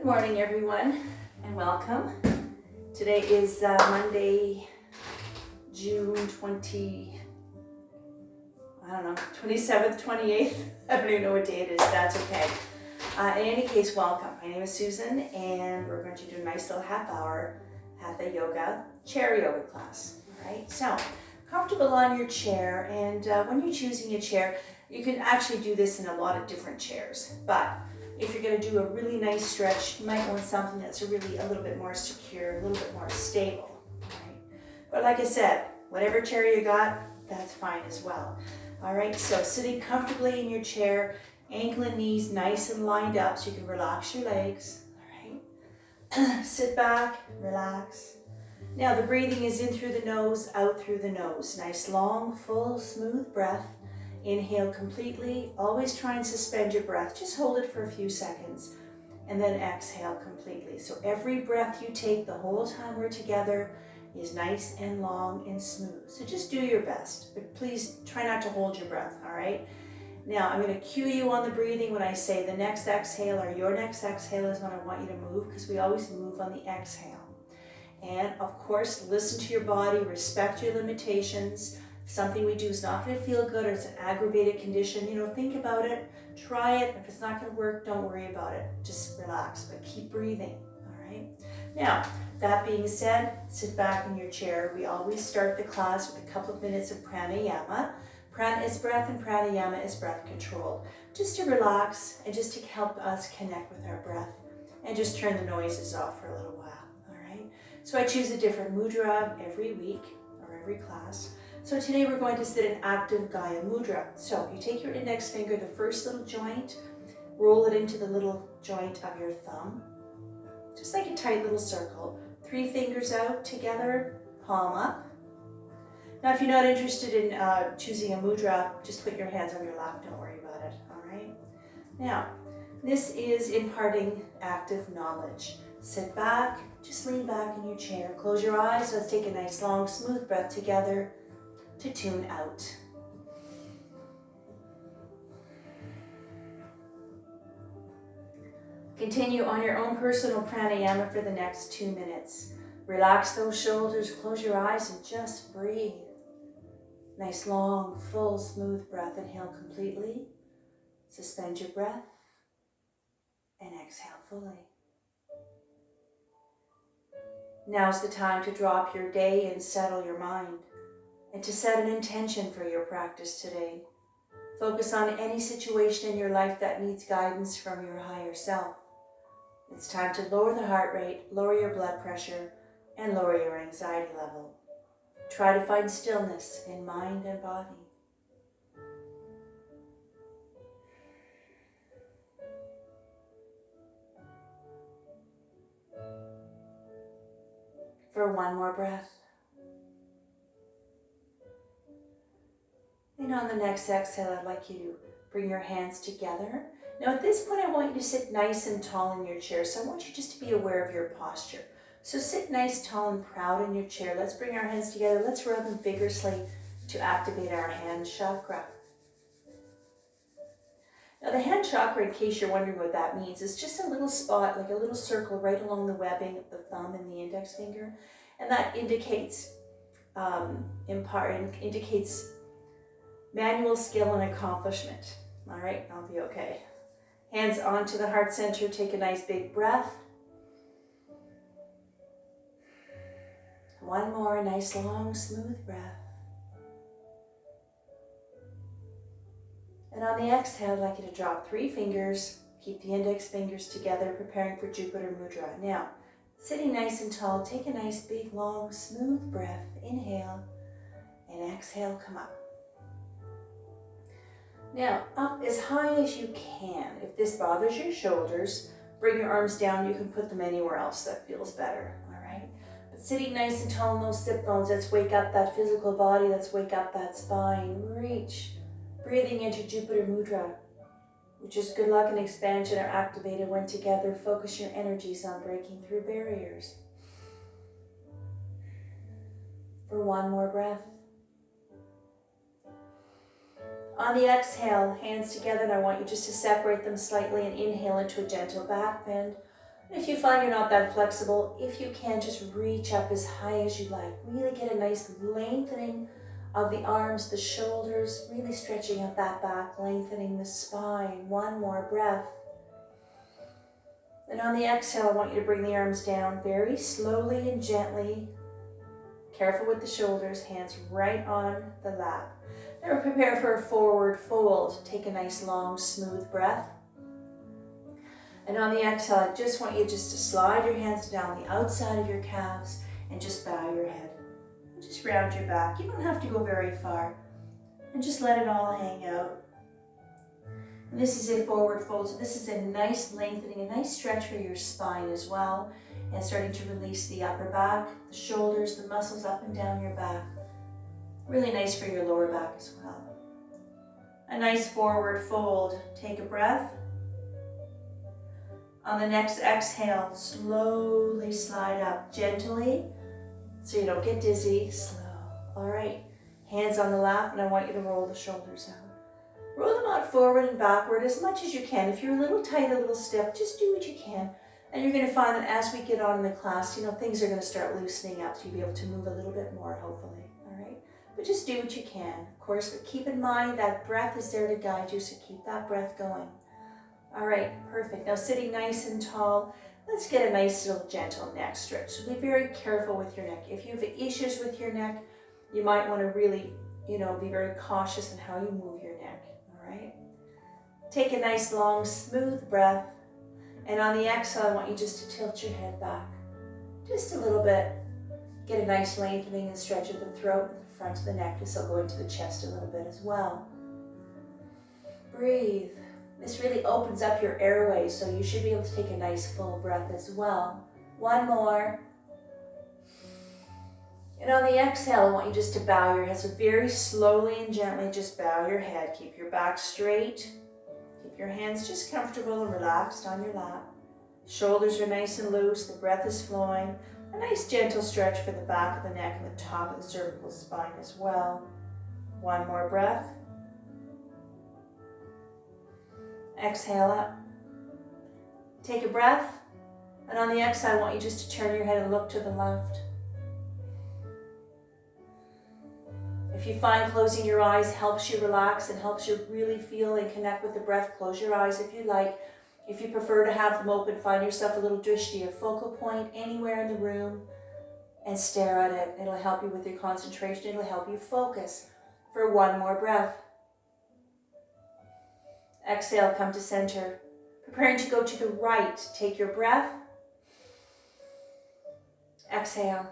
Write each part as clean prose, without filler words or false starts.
morning, everyone, and welcome. Today is Monday, June 27th, 28th. I don't even know what day it is. That's okay. In any case, welcome. My name is Susan, and we're going to do a nice little half-hour hatha yoga, chair yoga class. All right, so comfortable on your chair, and when you're choosing a chair, you can actually do this in a lot of different chairs, but if you're going to do a really nice stretch, you might want something that's really a little bit more secure, a little bit more stable. Right? But like I said, whatever chair you got, that's fine as well. All right, so sitting comfortably in your chair, ankle and knees nice and lined up so you can relax your legs. All right, sit back, relax. Now the breathing is in through the nose, out through the nose. Nice, long, full, smooth breath. Inhale completely, always try and suspend your breath. Just hold it for a few seconds and then exhale completely. So every breath you take the whole time we're together is nice and long and smooth. So just do your best, but please try not to hold your breath, all right? Now I'm going to cue you on the breathing when I say the next exhale or your next exhale is when I want you to move, because we always move on the exhale. And of course, listen to your body, respect your limitations. If something we do is not going to feel good or it's an aggravated condition, think about it, try it. If it's not going to work, don't worry about it. Just relax, but keep breathing, all right? Now, that being said, sit back in your chair. We always start the class with a couple of minutes of pranayama. Prana is breath and pranayama is breath control. Just to relax and just to help us connect with our breath and just turn the noises off for a little while, all right? So I choose a different mudra every week or every class. So today we're going to sit in active Gaya Mudra. So you take your index finger, the first little joint, roll it into the little joint of your thumb, just like a tight little circle. 3 fingers out together, palm up. Now if you're not interested in choosing a mudra, just put your hands on your lap, don't worry about it, all right? Now, this is imparting active knowledge. Sit back, just lean back in your chair, close your eyes, let's take a nice long smooth breath together to tune out. Continue on your own personal pranayama for the next 2 minutes. Relax those shoulders, close your eyes and just breathe. Nice long, full, smooth breath. Inhale completely. Suspend your breath and exhale fully. Now's the time to drop your day and settle your mind, and to set an intention for your practice today. Focus on any situation in your life that needs guidance from your higher self. It's time to lower the heart rate, lower your blood pressure, and lower your anxiety level. Try to find stillness in mind and body. For one more breath. And on the next exhale, I'd like you to bring your hands together. Now at this point, I want you to sit nice and tall in your chair. So I want you just to be aware of your posture. So sit nice, tall, and proud in your chair. Let's bring our hands together. Let's rub them vigorously to activate our hand chakra. Now the hand chakra, in case you're wondering what that means, is just a little spot, like a little circle right along the webbing of the thumb and the index finger. And that indicates indicates manual skill and accomplishment. All right, I'll be okay. Hands onto the heart center. Take a nice big breath. One more nice long smooth breath. And on the exhale, I'd like you to drop 3 fingers. Keep the index fingers together, preparing for Jupiter Mudra. Now, sitting nice and tall, take a nice big long smooth breath. Inhale and exhale, come up. Now, up as high as you can. If this bothers your shoulders, bring your arms down. You can put them anywhere else that feels better, all right? But sitting nice and tall in those sit bones, let's wake up that physical body. Let's wake up that spine. Reach. Breathing into Jupiter Mudra, which is good luck and expansion are activated when together. Focus your energies on breaking through barriers. For one more breath. On the exhale, hands together, and I want you just to separate them slightly and inhale into a gentle back bend. And if you find you're not that flexible, if you can, just reach up as high as you like. Really get a nice lengthening of the arms, the shoulders, really stretching out that back, lengthening the spine. One more breath. And on the exhale, I want you to bring the arms down very slowly and gently. Careful with the shoulders, hands right on the lap. Now prepare for a forward fold. Take a nice long smooth breath. And on the exhale, I just want you just to slide your hands down the outside of your calves and just bow your head. And just round your back. You don't have to go very far. And just let it all hang out. And this is a forward fold, so this is a nice lengthening, a nice stretch for your spine as well. And starting to release the upper back, the shoulders, the muscles up and down your back. Really nice for your lower back as well. A nice forward fold. Take a breath. On the next exhale, slowly slide up gently so you don't get dizzy. Slow. All right. Hands on the lap, and I want you to roll the shoulders out. Roll them out forward and backward as much as you can. If you're a little tight, a little stiff, just do what you can. And you're going to find that as we get on in the class, things are going to start loosening up, so you'll be able to move a little bit more, hopefully. All right? But just do what you can. Of course, but keep in mind that breath is there to guide you, so keep that breath going. All right, perfect. Now sitting nice and tall, let's get a nice little gentle neck stretch. So be very careful with your neck. If you have issues with your neck, you might want to really, be very cautious in how you move your neck. All right? Take a nice long smooth breath. And on the exhale, I want you just to tilt your head back. Just a little bit. Get a nice lengthening and stretch of the throat and the front of the neck. This will go into the chest a little bit as well. Breathe. This really opens up your airways, so you should be able to take a nice full breath as well. One more. And on the exhale, I want you just to bow your head. So very slowly and gently just bow your head. Keep your back straight. Keep your hands just comfortable and relaxed on your lap. Shoulders are nice and loose. The breath is flowing. A nice gentle stretch for the back of the neck and the top of the cervical spine as well. One more breath. Exhale up. Take a breath. And on the exhale, I want you just to turn your head and look to the left. If you find closing your eyes helps you relax and helps you really feel and connect with the breath, close your eyes if you like. If you prefer to have them open, find yourself a little drishti, a focal point anywhere in the room, and stare at it. It'll help you with your concentration. It'll help you focus for one more breath. Exhale, come to center. Preparing to go to the right. Take your breath. Exhale.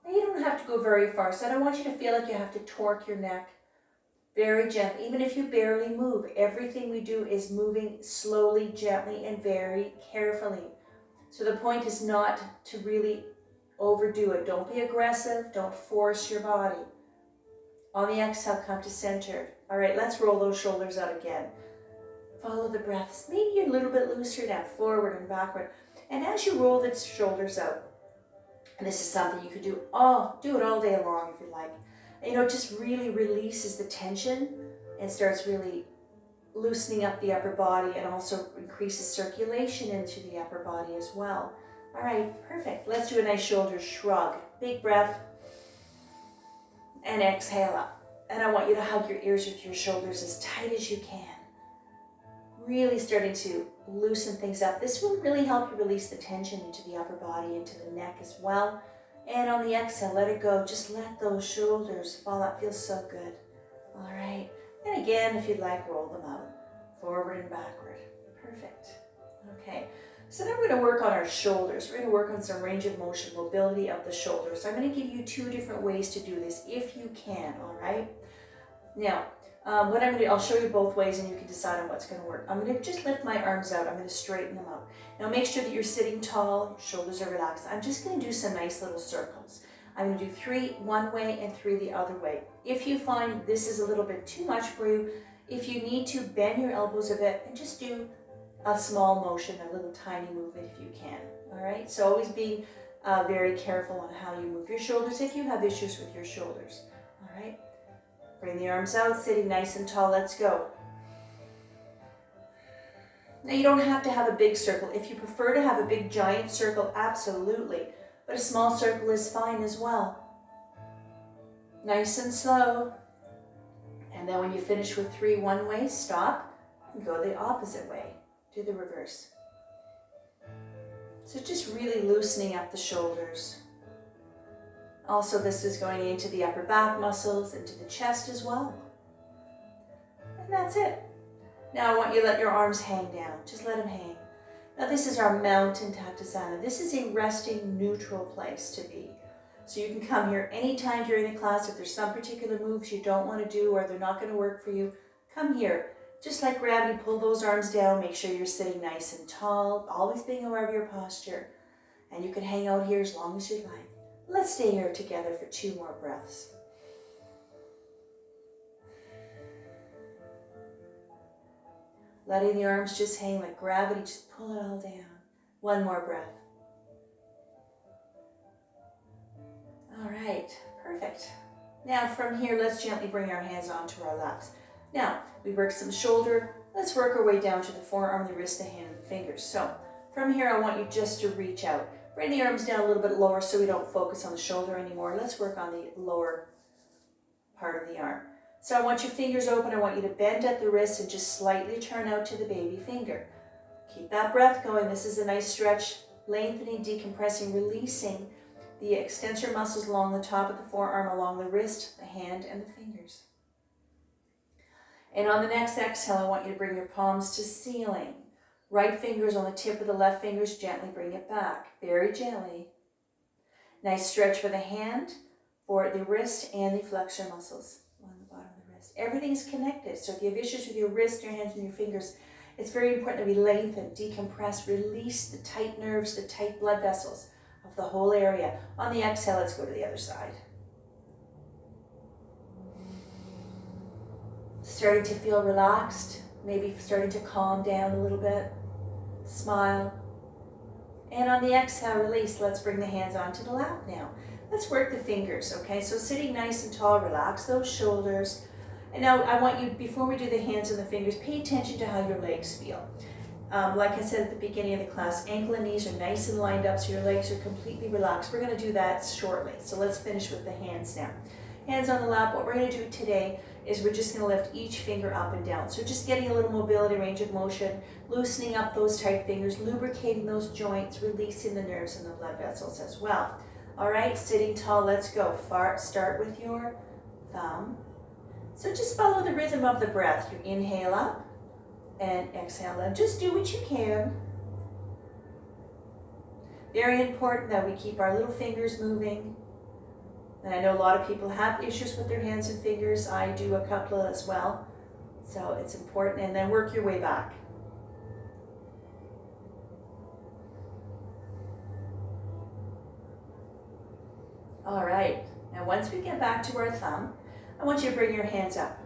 Now you don't have to go very far, so I don't want you to feel like you have to torque your neck. Very gently, even if you barely move. Everything we do is moving slowly, gently, and very carefully. So the point is not to really overdo it. Don't be aggressive. Don't force your body. On the exhale, come to center. All right, let's roll those shoulders out again. Follow the breaths. Maybe you're a little bit looser now, forward and backward. And as you roll the shoulders out, and this is something you could do it all day long if you like. It just really releases the tension and starts really loosening up the upper body and also increases circulation into the upper body as well. All right, perfect. Let's do a nice shoulder shrug. Big breath. And exhale up. And I want you to hug your ears with your shoulders as tight as you can. Really starting to loosen things up. This will really help you release the tension into the upper body, into the neck as well. And on the exhale, let it go. Just let those shoulders fall out. Feels so good. All right. And again, if you'd like, roll them out. Forward and backward. Perfect. Okay. So now we're going to work on our shoulders. We're going to work on some range of motion, mobility of the shoulders. So I'm going to give you 2 different ways to do this if you can, all right? Now, what I'm going to do, I'll show you both ways and you can decide on what's going to work. I'm going to just lift my arms out. I'm going to straighten them out. Now make sure that you're sitting tall, your shoulders are relaxed. I'm just going to do some nice little circles. I'm going to do 3 one way and 3 the other way. If you find this is a little bit too much for you, if you need to, bend your elbows a bit and just do a small motion, a little tiny movement if you can. All right, so always being very careful on how you move your shoulders if you have issues with your shoulders. All right, bring the arms out, sitting nice and tall. Let's go. Now you don't have to have a big circle. If you prefer to have a big giant circle, absolutely. But a small circle is fine as well. Nice and slow. And then when you finish with 3 one way, stop and go the opposite way. Do the reverse. So just really loosening up the shoulders. Also, this is going into the upper back muscles, into the chest as well. And that's it. Now I want you to let your arms hang down. Just let them hang. Now this is our mountain Tatasana. This is a resting, neutral place to be. So you can come here anytime during the class. If there's some particular moves you don't want to do or they're not going to work for you, come here. Just like gravity, pull those arms down. Make sure you're sitting nice and tall, always being aware of your posture. And you can hang out here as long as you like. Let's stay here together for 2 more breaths. Letting the arms just hang like gravity, just pull it all down. 1 more breath. All right, perfect. Now from here, let's gently bring our hands onto our laps. Now, we work some shoulder. Let's work our way down to the forearm, the wrist, the hand, and the fingers. So from here, I want you just to reach out. Bring the arms down a little bit lower so we don't focus on the shoulder anymore. Let's work on the lower part of the arm. So I want your fingers open. I want you to bend at the wrist and just slightly turn out to the baby finger. Keep that breath going. This is a nice stretch, lengthening, decompressing, releasing the extensor muscles along the top of the forearm, along the wrist, the hand, and the fingers. And on the next exhale, I want you to bring your palms to ceiling. Right fingers on the tip of the left fingers, gently bring it back, very gently. Nice stretch for the hand, for the wrist, and the flexor muscles. Everything's connected. So if you have issues with your wrist, your hands, and your fingers, it's very important that we lengthen, decompress, release the tight nerves, the tight blood vessels of the whole area. On the exhale, let's go to the other side. Starting to feel relaxed, maybe starting to calm down a little bit. Smile. And on the exhale, release. Let's bring the hands onto the lap now. Let's work the fingers, okay? So sitting nice and tall, relax those shoulders. And now I want you, before we do the hands and the fingers, pay attention to how your legs feel. Like I said at the beginning of the class, ankle and knees are nice and lined up so your legs are completely relaxed. We're going to do that shortly. So let's finish with the hands now. Hands on the lap. What we're going to do today is we're just going to lift each finger up and down. So just getting a little mobility, range of motion, loosening up those tight fingers, lubricating those joints, releasing the nerves and the blood vessels as well. All right, sitting tall, let's go. Start with your thumb. So just follow the rhythm of the breath. You inhale up and exhale and just do what you can. Very important that we keep our little fingers moving. And I know a lot of people have issues with their hands and fingers. I do a couple as well. So it's important. And then work your way back. All right. Now once we get back to our thumb, I want you to bring your hands up.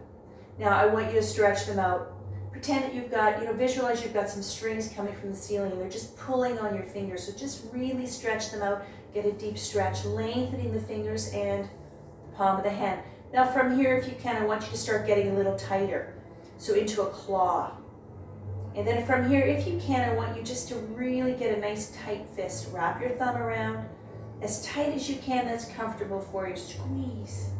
Now I want you to stretch them out. Pretend that you've got, visualize you've got some strings coming from the ceiling and they're just pulling on your fingers. So just really stretch them out. Get a deep stretch, lengthening the fingers and the palm of the hand. Now from here, if you can, I want you to start getting a little tighter. So into a claw. And then from here, if you can, I want you just to really get a nice tight fist. Wrap your thumb around as tight as you can, that's comfortable for you. Squeeze.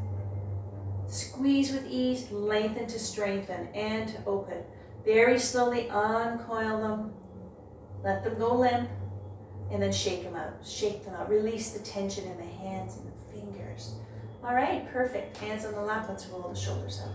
Squeeze with ease, lengthen to strengthen, and to open. Very slowly uncoil them. Let them go limp, and then shake them out. Shake them out. Release the tension in the hands and the fingers. All right, perfect. Hands on the lap. Let's roll the shoulders up.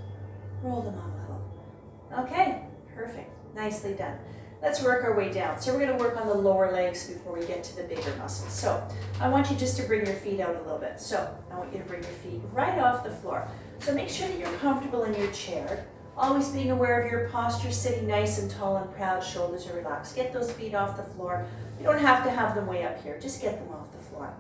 Roll them up a little. Okay, perfect. Nicely done. Let's work our way down. So we're going to work on the lower legs before we get to the bigger muscles. So I want you just to bring your feet out a little bit. So I want you to bring your feet right off the floor. So make sure that you're comfortable in your chair. Always being aware of your posture, sitting nice and tall and proud, shoulders are relaxed. Get those feet off the floor. You don't have to have them way up here. Just get them off the floor.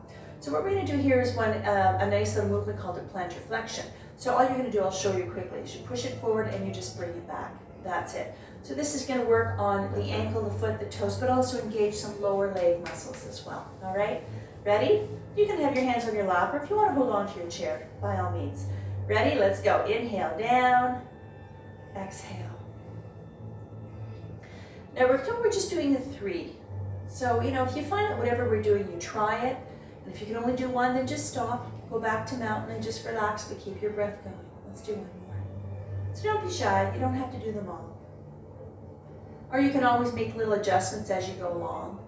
So what we're going to do here is a nice little movement called the Plantar Flexion. So all you're going to do, I'll show you quickly, is you push it forward and you just bring it back. That's it. So this is going to work on the ankle, the foot, the toes, but also engage some lower leg muscles as well. All right? Ready? You can have your hands on your lap, or if you want to hold on to your chair, by all means. Ready? Let's go. Inhale down. Exhale. Now we're just doing the 3. So, if you find that whatever we're doing, you try it. And if you can only do 1, then just stop. Go back to mountain and just relax, but keep your breath going. Let's do 1 more. So don't be shy. You don't have to do them all. Or you can always make little adjustments as you go along.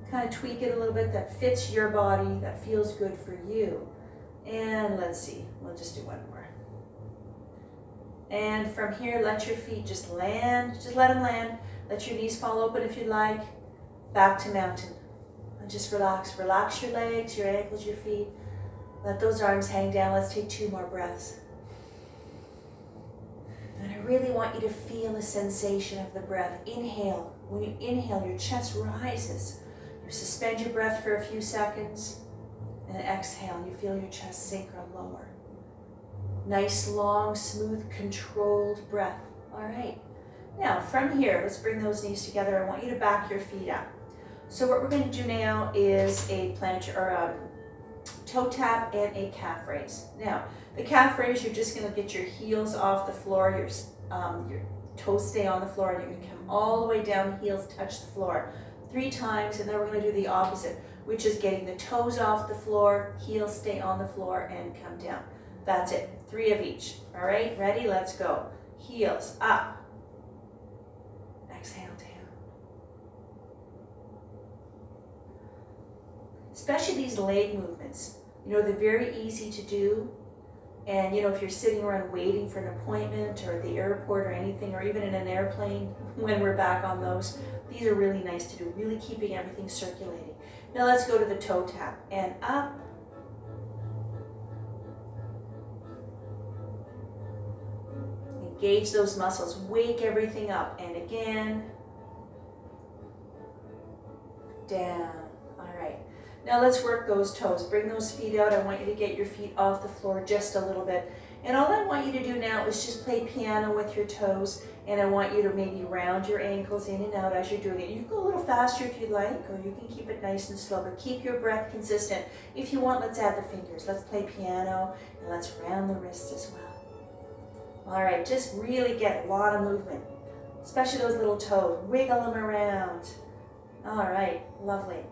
Kind of tweak it a little bit that fits your body, that feels good for you. And let's see. We'll just do 1 more. And from here, let your feet just land. Just let them land. Let your knees fall open if you like. Back to mountain. And just relax. Relax your legs, your ankles, your feet. Let those arms hang down. Let's take 2 more breaths. And I really want you to feel the sensation of the breath. Inhale. When you inhale, your chest rises. You suspend your breath for a few seconds. And exhale, you feel your chest sink or lower. Nice, long, smooth, controlled breath. All right. Now, from here, let's bring those knees together. I want you to back your feet up. So what we're going to do now is a plantar or toe tap and a calf raise. Now, the calf raise, you're just going to get your heels off the floor, your toes stay on the floor, and you're going to come all the way down, heels touch the floor 3 times, and then we're going to do the opposite, which is getting the toes off the floor, heels stay on the floor, and come down. That's it. 3 of each. All right, ready? Let's go. Heels up. Exhale down. Especially these leg movements. They're very easy to do. And, if you're sitting around waiting for an appointment or at the airport or anything, or even in an airplane when we're back on those, these are really nice to do, really keeping everything circulating. Now let's go to the toe tap. And up. Engage those muscles. Wake everything up. And again. Down. All right. Now let's work those toes. Bring those feet out. I want you to get your feet off the floor just a little bit. And all I want you to do now is just play piano with your toes. And I want you to maybe round your ankles in and out as you're doing it. You can go a little faster if you'd like, or you can keep it nice and slow, but keep your breath consistent. If you want, let's add the fingers. Let's play piano, and let's round the wrists as well. All right, just really get a lot of movement, especially those little toes. Wiggle them around. All right, lovely.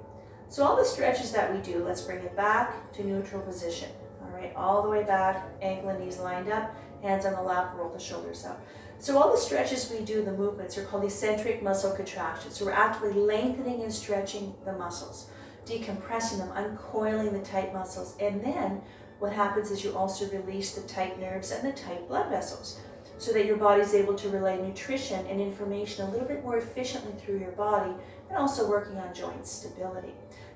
So all the stretches that we do, let's bring it back to neutral position. All right, all the way back, ankle and knees lined up, hands on the lap, roll the shoulders up. So all the stretches we do, the movements, are called eccentric muscle contractions. So we're actively lengthening and stretching the muscles, decompressing them, uncoiling the tight muscles. And then what happens is you also release the tight nerves and the tight blood vessels so that your body's able to relay nutrition and information a little bit more efficiently through your body, and also working on joint stability.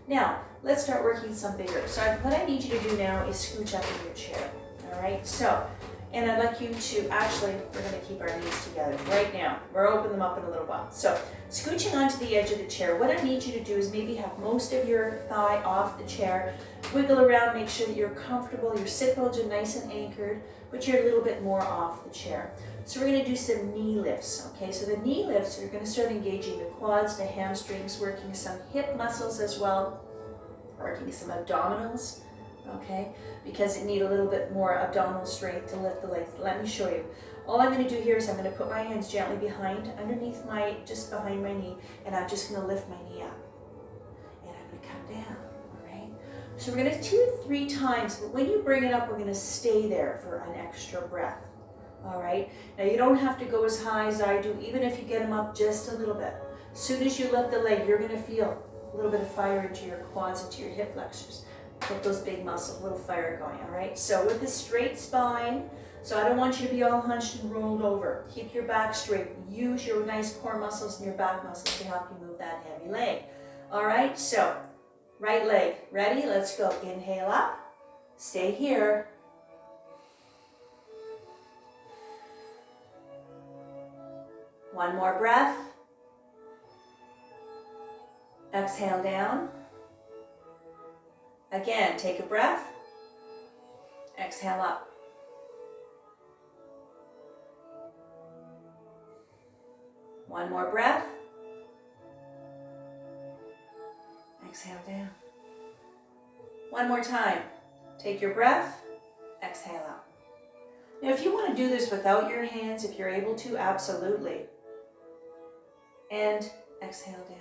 Now, let's start working some bigger. So what I need you to do now is scooch up in your chair. All right, so, and I'd like you to actually, we're going to keep our knees together right now. We'll open them up in a little while. So, scooching onto the edge of the chair, what I need you to do is maybe have most of your thigh off the chair. Wiggle around, make sure that you're comfortable, your sit bones are nice and anchored, but you're a little bit more off the chair. So we're going to do some knee lifts, okay? So the knee lifts, you're going to start engaging the quads, the hamstrings, working some hip muscles as well, working some abdominals, okay? Because you need a little bit more abdominal strength to lift the legs. Let me show you. All I'm going to do here is I'm going to put my hands gently underneath just behind my knee, and I'm just going to lift my knee up. And I'm going to come down, all right? So we're going to do 3 times, but when you bring it up, we're going to stay there for an extra breath. All right, now you don't have to go as high as I do, even if you get them up just a little bit. As soon as you lift the leg, you're going to feel a little bit of fire into your quads, into your hip flexors. Get those big muscles, a little fire going, all right? So with a straight spine, so I don't want you to be all hunched and rolled over. Keep your back straight. Use your nice core muscles and your back muscles to help you move that heavy leg. All right, so right leg, ready? Let's go. Inhale up, stay here. One more breath. Exhale down. Again, take a breath. Exhale up. One more breath. Exhale down. One more time. Take your breath. Exhale up. Now, if you want to do this without your hands, if you're able to, absolutely. and exhale down.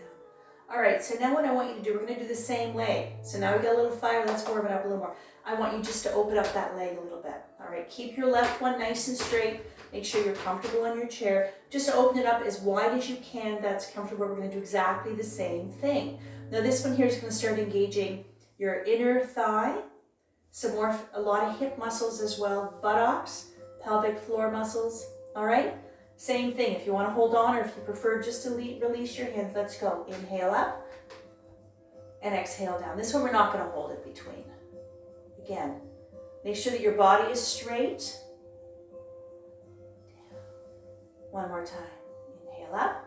All right, so now what I want you to do, we're going to do the same leg. So now we got a little fire, let's warm it up a little more. I want you just to open up that leg a little bit. All right, keep your left one nice and straight. Make sure you're comfortable on your chair. Just open it up as wide as you can. That's comfortable. We're going to do exactly the same thing. Now this one here is going to start engaging your inner thigh, a lot of hip muscles as well, buttocks, pelvic floor muscles. All right, same thing. If you want to hold on or if you prefer just to release your hands, let's go. Inhale up and exhale down. This one we're not going to hold it between. Again, make sure that your body is straight. One more time. Inhale up.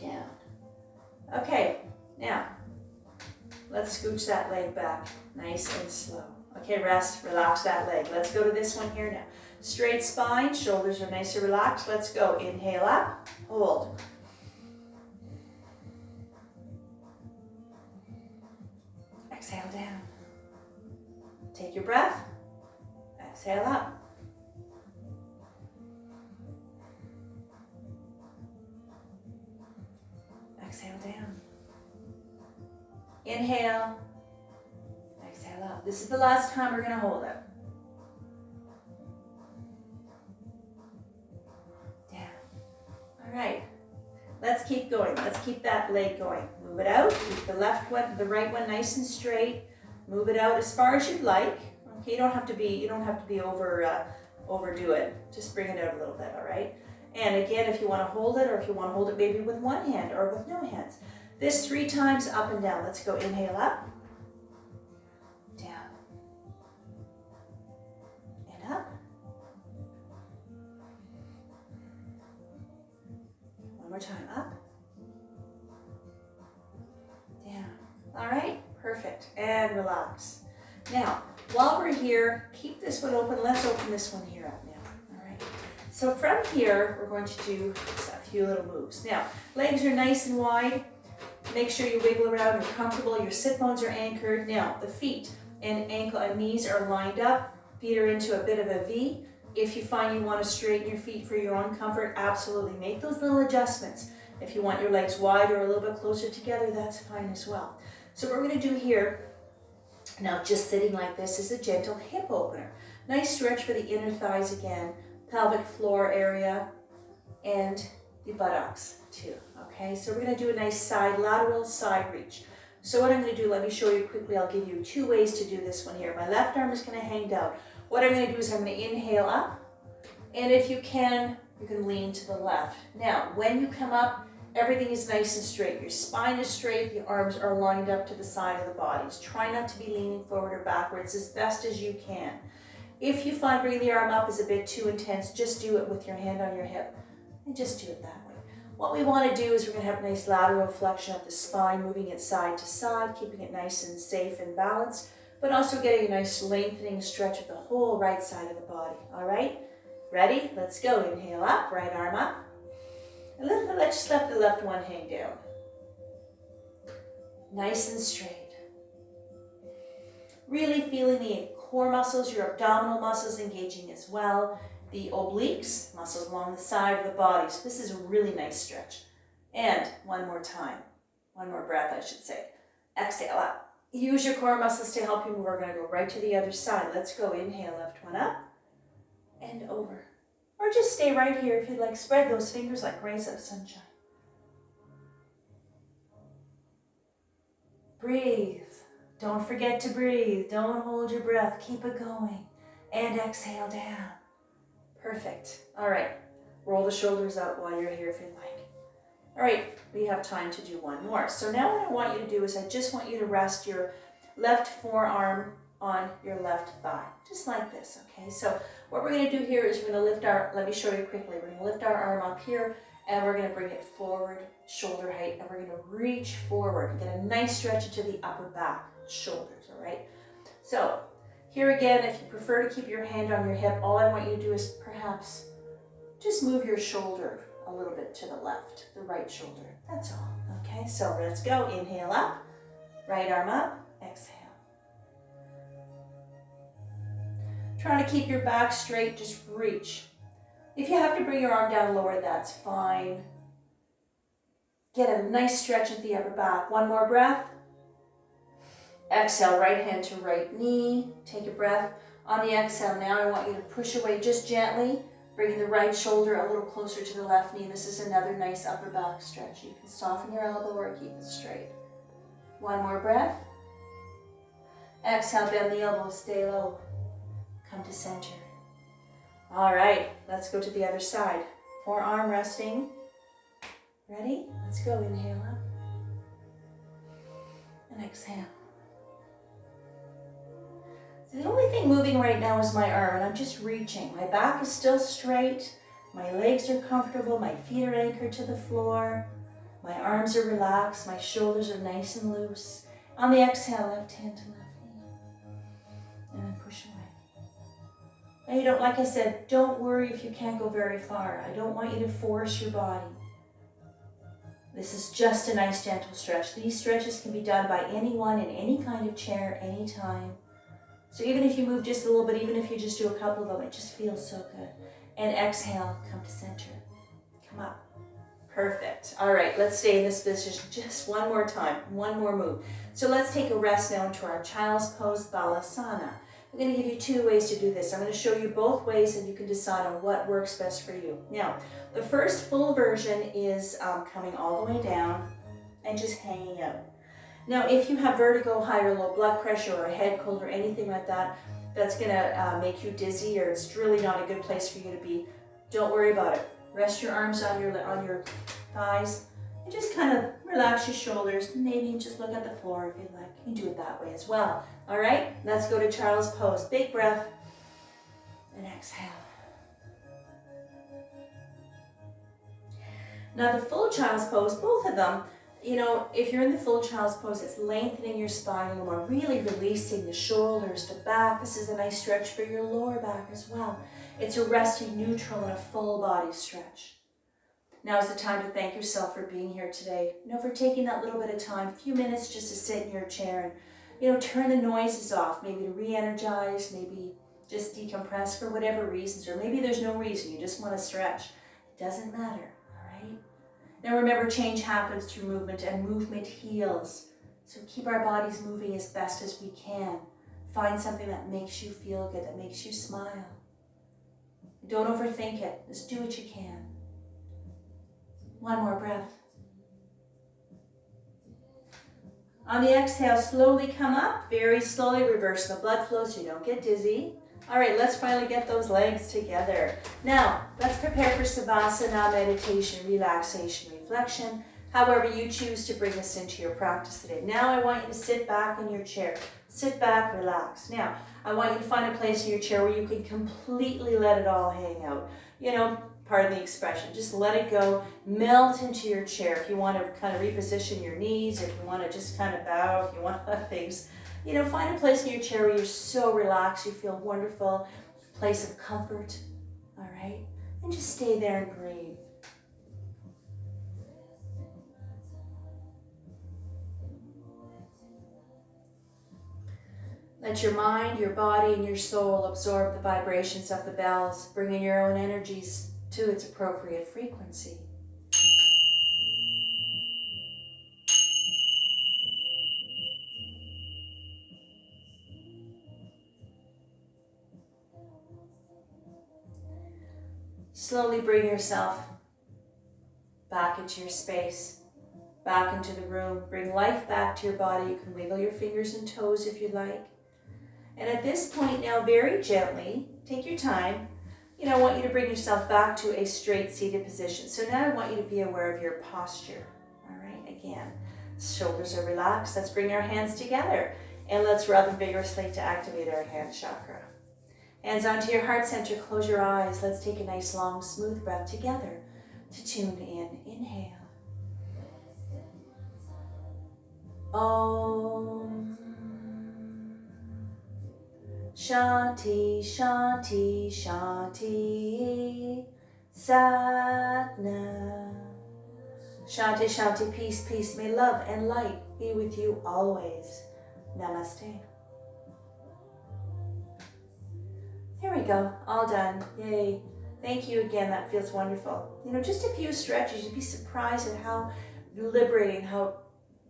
Down. Okay, now let's scooch that leg back nice and slow. Okay, rest, relax that leg. Let's go to this one here now. Straight spine, shoulders are nice and relaxed. Let's go. Inhale up, hold. Exhale down. Take your breath. Exhale up. Exhale down. Inhale. Exhale up. This is the last time we're going to hold it. Down. All right. Let's keep going. Let's keep that leg going. Move it out. Keep the left one, the right one nice and straight. Move it out as far as you'd like. Okay, you don't have to be overdo it. Just bring it out a little bit, all right? And again, if you want to hold it, or if you want to hold it maybe with one hand or with no hands. This 3 times up and down. Let's go. Inhale up. Down. And up. One more time. Up. Down. All right. Perfect. And relax. Now, while we're here, keep this one open. Let's open this one here up now. All right. So from here, we're going to do a few little moves. Now, legs are nice and wide. Make sure you wiggle around, you're comfortable, your sit bones are anchored. Now, the feet and ankle and knees are lined up. Feet are into a bit of a V. If you find you want to straighten your feet for your own comfort, absolutely make those little adjustments. If you want your legs wide or a little bit closer together, that's fine as well. So what we're going to do here, now just sitting like this, is a gentle hip opener. Nice stretch for the inner thighs again, pelvic floor area, and the buttocks too. Okay, so we're going to do a nice lateral side reach. So what I'm going to do, let me show you quickly. I'll give you 2 ways to do this one here. My left arm is going to hang down. What I'm going to do is I'm going to inhale up, and if you can lean to the left. Now, when you come up, everything is nice and straight. Your spine is straight, the arms are lined up to the side of the bodies. Try not to be leaning forward or backwards as best as you can. If you find bringing the arm up is a bit too intense, just do it with your hand on your hip, and just do it that way. What we want to do is we're going to have a nice lateral flexion of the spine, moving it side to side, keeping it nice and safe and balanced, but also getting a nice lengthening stretch of the whole right side of the body. All right? Ready? Let's go. Inhale up, right arm up. And let's just let the left one hang down. Nice and straight. Really feeling the core muscles, your abdominal muscles engaging as well. The obliques, muscles along the side of the body. So this is a really nice stretch. And one more time. One more breath, I should say. Exhale up. Use your core muscles to help you move. We're going to go right to the other side. Let's go. Inhale, left one up and over. Or just stay right here if you'd like. Spread those fingers like rays of sunshine. Breathe. Don't forget to breathe. Don't hold your breath. Keep it going. And exhale down. Perfect. All right. Roll the shoulders out while you're here if you'd like. All right. We have time to do one more. So now what I want you to do is I just want you to rest your left forearm on your left thigh. Just like this, okay? So what we're going to do here is we're going to lift let me show you quickly. We're going to lift our arm up here and we're going to bring it forward, shoulder height, and we're going to reach forward and get a nice stretch into the upper back, shoulders, all right? So here again, if you prefer to keep your hand on your hip, all I want you to do is perhaps just move your shoulder a little bit to the left, the right shoulder. That's all, okay? So let's go. Inhale up, right arm up, exhale. Trying to keep your back straight, just reach. If you have to bring your arm down lower, that's fine. Get a nice stretch at the upper back. One more breath. Exhale, right hand to right knee. Take a breath. On the exhale, now I want you to push away just gently, bringing the right shoulder a little closer to the left knee. This is another nice upper back stretch. You can soften your elbow or keep it straight. One more breath. Exhale, bend the elbow, stay low. Come to center. All right, let's go to the other side. Forearm resting. Ready? Let's go. Inhale up. And exhale. So the only thing moving right now is my arm, and I'm just reaching. My back is still straight. My legs are comfortable. My feet are anchored to the floor. My arms are relaxed. My shoulders are nice and loose. On the exhale, left hand to left knee. And then push away. Now you don't, like I said, don't worry if you can't go very far. I don't want you to force your body. This is just a nice gentle stretch. These stretches can be done by anyone in any kind of chair, anytime. So even if you move just a little bit, even if you just do a couple of them, it just feels so good. And exhale, come to center. Come up. Perfect. All right, let's stay in this position just one more time, one more move. So let's take a rest now into our child's pose, Balasana. I'm going to give you 2 ways to do this. I'm going to show you both ways and you can decide on what works best for you. Now, the first full version is coming all the way down and just hanging out. Now, if you have vertigo, high or low blood pressure, or a head cold or anything like that, that's going to make you dizzy, or it's really not a good place for you to be, don't worry about it. Rest your arms on your thighs and just kind of relax your shoulders. Maybe just look at the floor if you'd like. You can do it that way as well. All right, let's go to child's pose. Big breath and exhale. Now the full child's pose, both of them, you know, if you're in the full child's pose, it's lengthening your spine a little more, really releasing the shoulders, the back. This is a nice stretch for your lower back as well. It's a resting neutral and a full body stretch. Now is the time to thank yourself for being here today. You know, for taking that little bit of time, a few minutes just to sit in your chair and, you know, turn the noises off, maybe to re-energize, maybe just decompress for whatever reasons, or maybe there's no reason, you just want to stretch. It doesn't matter, all right? Now remember, change happens through movement, and movement heals. So keep our bodies moving as best as we can. Find something that makes you feel good, that makes you smile. Don't overthink it, just do what you can. One more breath. On the exhale, slowly come up. Very slowly reverse the blood flow so you don't get dizzy. All right, let's finally get those legs together. Now, let's prepare for Savasana, meditation, relaxation, reflection, however you choose to bring this into your practice today. Now I want you to sit back in your chair. Sit back, relax. Now, I want you to find a place in your chair where you can completely let it all hang out. You know, pardon the expression, just let it go, melt into your chair. If you want to kind of reposition your knees, if you want to just kind of bow, if you want to let things, you know, find a place in your chair where you're so relaxed, you feel wonderful, a place of comfort, all right? And just stay there and breathe. Let your mind, your body, and your soul absorb the vibrations of the bells, bringing your own energies to its appropriate frequency. Slowly bring yourself back into your space, back into the room. Bring life back to your body. You can wiggle your fingers and toes if you like. And at this point now, very gently, take your time. You know, I want you to bring yourself back to a straight seated position. So now I want you to be aware of your posture. All right, again, shoulders are relaxed. Let's bring our hands together and let's rub them vigorously to activate our hand chakra. Hands onto your heart center, close your eyes. Let's take a nice long smooth breath together to tune in. Inhale. Om. Shanti, Shanti, Shanti, Satnam. Shanti, Shanti, peace, peace. May love and light be with you always. Namaste. There we go, all done. Yay. Thank you again, that feels wonderful. You know, just a few stretches, you'd be surprised at how liberating, how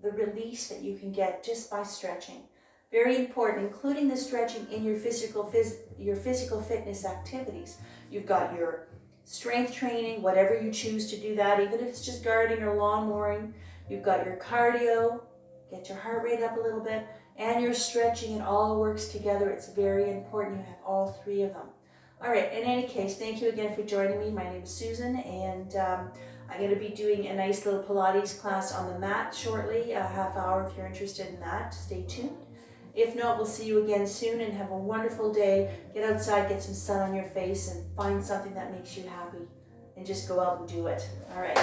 the release that you can get just by stretching. Very important, including the stretching in your physical fitness activities. You've got your strength training, whatever you choose to do that, even if it's just gardening or lawn mowing. You've got your cardio, get your heart rate up a little bit, and your stretching. It all works together. It's very important you have all three of them. All right, in any case, thank you again for joining me. My name is Susan, and I'm going to be doing a nice little Pilates class on the mat shortly, a half hour if you're interested in that. Stay tuned. If not, we'll see you again soon, and have a wonderful day. Get outside, get some sun on your face, and find something that makes you happy, and just go out and do it. All right.